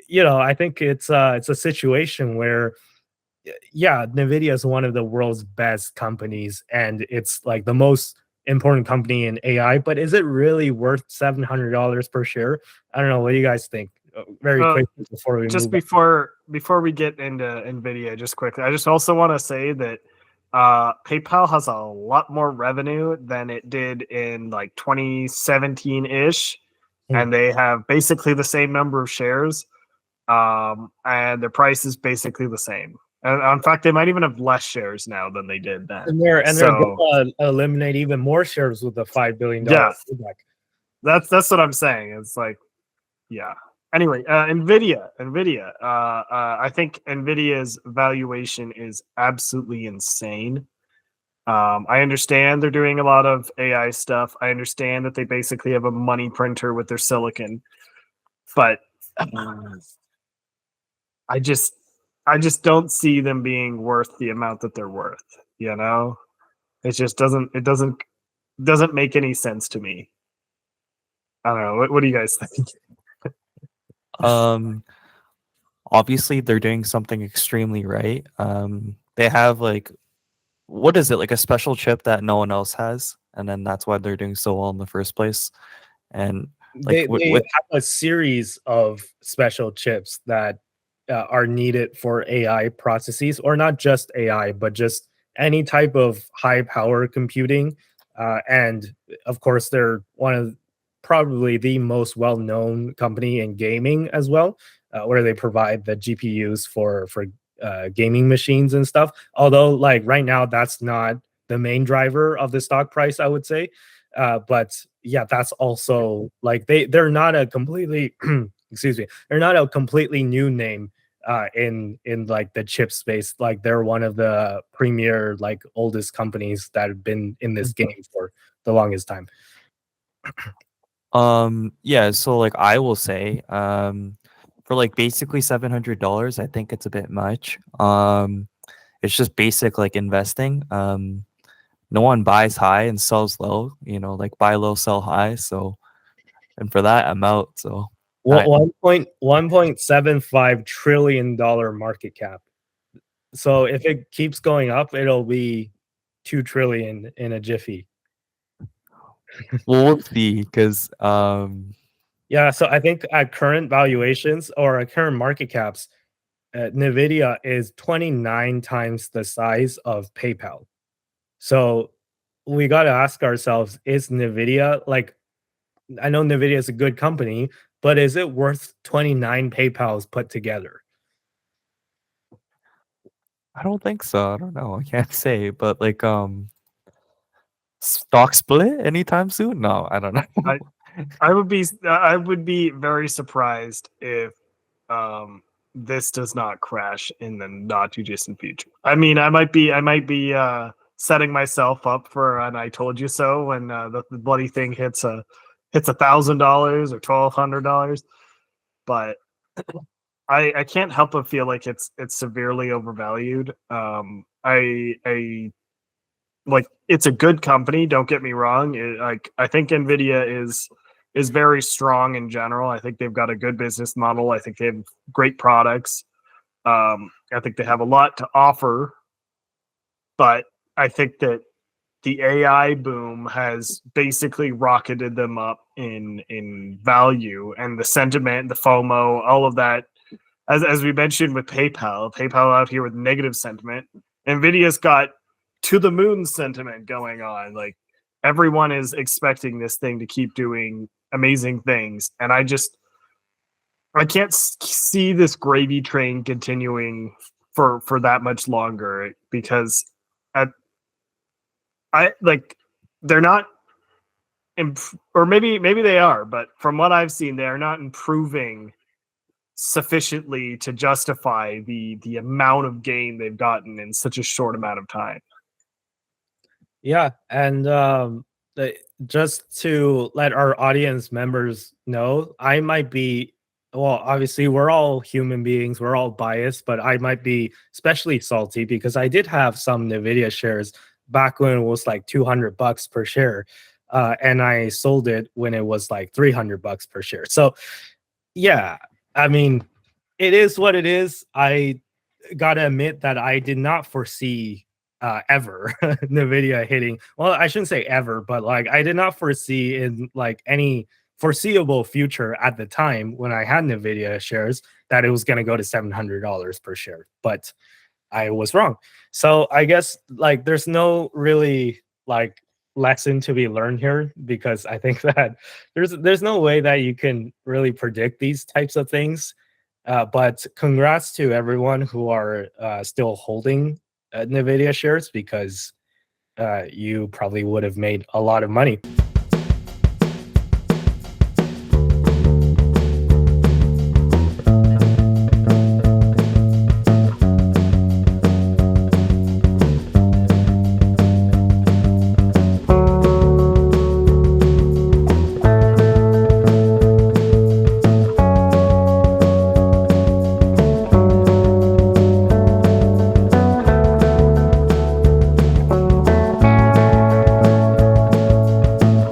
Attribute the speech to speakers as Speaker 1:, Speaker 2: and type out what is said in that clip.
Speaker 1: I think it's a situation where yeah, Nvidia is one of the world's best companies, and it's like the most important company in AI. But is it really worth $700 per share? I don't know. What do you guys think? Very
Speaker 2: Uh,
Speaker 1: quickly before we
Speaker 2: just
Speaker 1: move on.
Speaker 2: before we get into Nvidia, just quickly, I just also want to say that PayPal has a lot more revenue than it did in like 2017 ish,
Speaker 1: Hmm.
Speaker 2: and they have basically the same number of shares, and their price is basically the same. And in fact, they might even have less shares now than they did then.
Speaker 1: And they're
Speaker 2: So
Speaker 1: gonna eliminate even more shares with the $5 billion
Speaker 2: yeah,
Speaker 1: payback.
Speaker 2: that's what I'm saying. It's like, yeah. Anyway, Nvidia. I think Nvidia's valuation is absolutely insane. I understand they're doing a lot of AI stuff. I understand that they basically have a money printer with their silicon, but I just, I just don't see them being worth the amount that they're worth. You know, it just doesn't make any sense to me. I don't know. What do you guys think?
Speaker 3: Um, Obviously they're doing something extremely right. They have like, what is it, like a special chip that no one else has, and then that's why they're doing so well in the first place. And like
Speaker 1: They
Speaker 3: with
Speaker 1: have a series of special chips that are needed for AI processes, or not just AI, but just any type of high power computing. And of course, they're one of probably the most well known company in gaming as well, where they provide the GPUs for gaming machines and stuff. Although, like right now, that's not the main driver of the stock price, I would say. But yeah, that's also like they're not a completely excuse me, they're not a completely new name in like the chip space. Like they're one of the premier like oldest companies that have been in this game for the longest time.
Speaker 3: yeah, so like I will say, for like basically $700, I think it's a bit much. It's just basic like investing. No one buys high and sells low, like buy low, sell high. So, and for that, I'm out. So, I,
Speaker 1: 1.75 trillion dollar market cap. So if it keeps going up, it'll be 2 trillion in a jiffy.
Speaker 3: we'll see, because
Speaker 1: Yeah, so I think at current valuations or at current market caps, Nvidia is 29 times the size of PayPal. So we got to ask ourselves, is Nvidia like, I know Nvidia is a good company, but is it worth 29 PayPals put together?
Speaker 3: I don't think so. I don't know. I can't say, but like stock split anytime soon? No, I don't know.
Speaker 2: I I would be very surprised if this does not crash in the not too distant future. I mean, I might be setting myself up for an "I told you so" when the bloody thing hits $1,000 or $1,200, but I can't help but feel like it's severely overvalued. I like, it's a good company. Don't get me wrong. Like, I think Nvidia is very strong in general. I think they've got a good business model. I think they have great products. I think they have a lot to offer, but I think that the AI boom has basically rocketed them up in value, and the sentiment, the FOMO, all of that. As we mentioned with PayPal out here with negative sentiment. Nvidia's got to the moon sentiment going on. Like, everyone is expecting this thing to keep doing amazing things, and I can't see this gravy train continuing for that much longer, because at I like they're not or maybe they are, but from what I've seen, they are not improving sufficiently to justify the amount of gain they've gotten in such a short amount of time.
Speaker 1: Yeah, and just to let our audience members know, I might be, well, obviously we're all human beings, we're all biased, but I might be especially salty because I did have some Nvidia shares back when it was like $200 per share, and I sold it when it was like $300 per share. So yeah, I mean, it is what it is. I gotta admit that I did not foresee ever Nvidia hitting. Well, I shouldn't say ever, but like I did not foresee in like any foreseeable future at the time when I had Nvidia shares that it was going to go to $700 per share. But I was wrong. So I guess like there's no really like lesson to be learned here, because I think that there's no way that you can really predict these types of things. But congrats to everyone who are still holding Nvidia shares, because you probably would have made a lot of money.